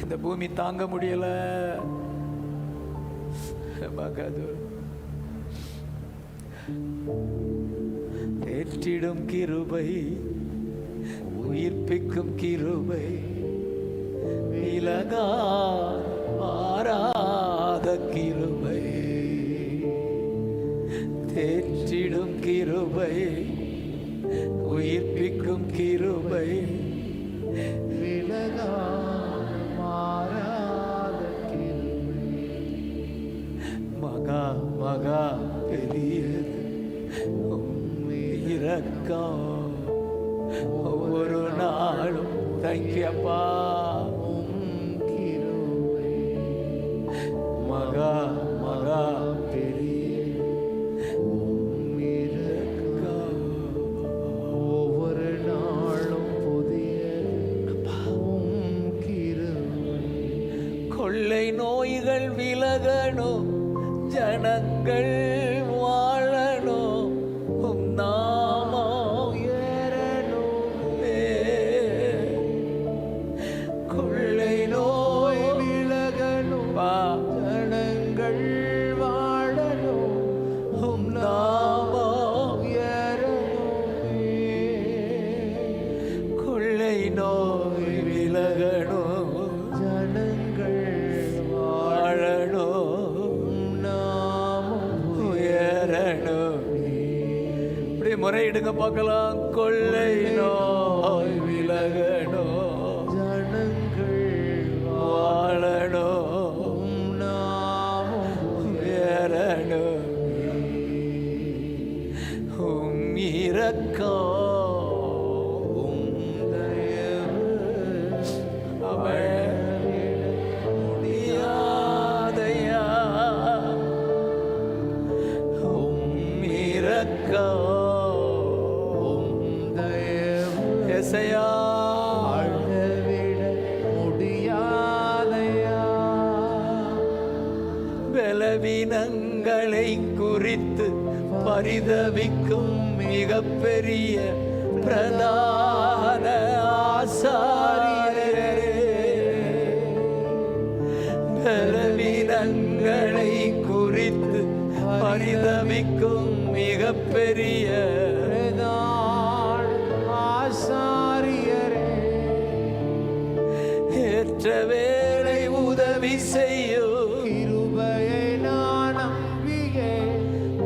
இந்த பூமி தாங்க முடியல. தேற்றிடும் கிருபை, உயிர்ப்பிக்கும் கிருபை, விலகா மாறாத கிருபை. தேற்றிடும் கிருபை, உயிர்ப்பிக்கும் கிருபை, விலகா மாறாத கிருபை. மகா மகா பெரியது இரக்கம், ஒவ்வொரு நாளும் தங்கியப்பா கிருபை. மகா மகா பெரிய ஒவ்வொரு நாளும் புதிய கிருபை. கொள்ளை நோய்கள் விலகணும், ஜனங்கள் வாழணும், உம் நாமம் உயரணுமே. கொள்ளை நோய் விலகணும், ஜனங்கள் வாழணும், உம் நாமம் உயரணுமே. கொள்ளை நோய் விலகணும், ஜனங்கள் வாழணும், முறையிடுங்க பார்க்கலாம். கொள்ளை நோய் விலகணும், ஜனங்கள் வாழணும், நாமும் உயரணும். உம் இரக்கம், உம் தயவு அவனிட முடியாதையா. உம் இரக்கம் அழவிட முடியாதையா. பலவீனங்களை குறித்து பரிதவிக்கும் மிகப்பெரிய பிரதான ஆசாரியரே. பலவீனங்களை குறித்து பரிதவிக்கும் மிகப்பெரிய ஆசாரியரே. ஏற்ற வேளை உதவி செய்யும் கிருபையை நான் நம்பியே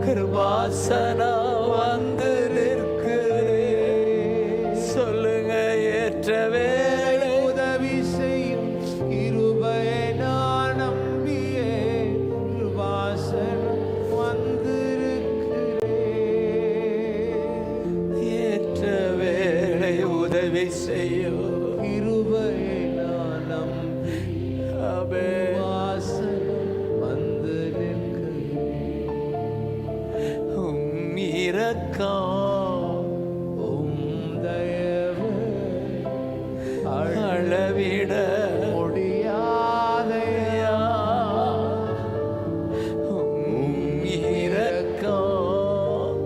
கிருபாசனா வந்து நிற்கிறேன். சொல்லுங்க, ஏற்ற வேளை உதவி செய்யும் கிருபையை நான் நம்பியே கிருபாசனா வந்து உதவி செய்யும் கிருபையை நான் நம்பி வாசனம் வந்து நிற்கிறேன். உம் இரக்கம், உம் தயவு அளவிட முடியாதையா. உம் இரக்கம்,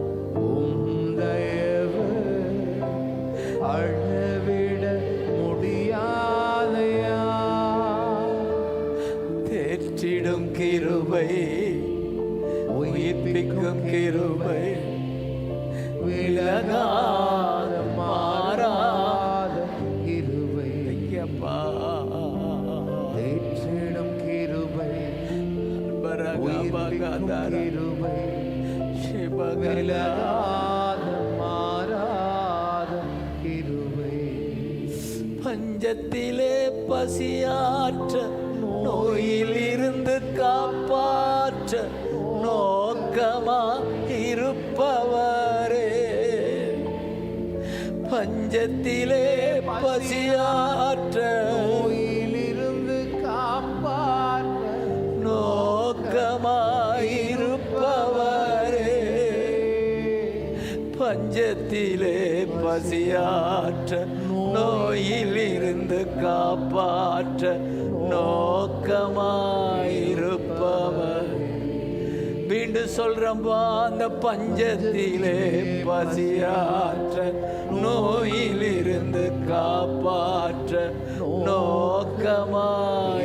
உம் தயவு அளவிட முடியாதையா. தேற்றிடும் கிருபை, உயிர்ப்பிக்கும் கிருபை, விலகாத மாறாத கிருபை. தேற்றிடும் கிருபை, உயிர்ப்பிக்கும் கிருபை, விலகாத மாறாத கிருபை. பஞ்சத்திலே பசியாற்ற, நோயில் இருந்து காப்பாற்ற நோக்கமா இருப்பவரே. பஞ்சத்திலே பசியாற்ற, நோயில் இருந்து காப்பாற்ற நோக்கமா இருப்பவரே. பஞ்சத்திலே பசியாற்ற, நோயில் இருந்து காப்பாற்ற நோக்கமாயிருப்பவர். மீண்டும் சொல்றம்பா, அந்த பஞ்சத்திலே பசியாற்ற, நோயில் இருந்து காப்பாற்ற நோக்கமாயிருப்பவர்.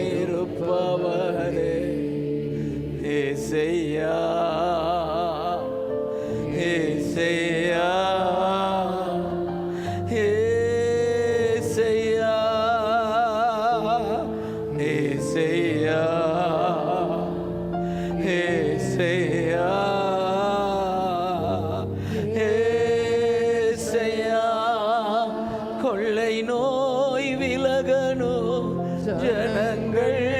ஜனங்கள்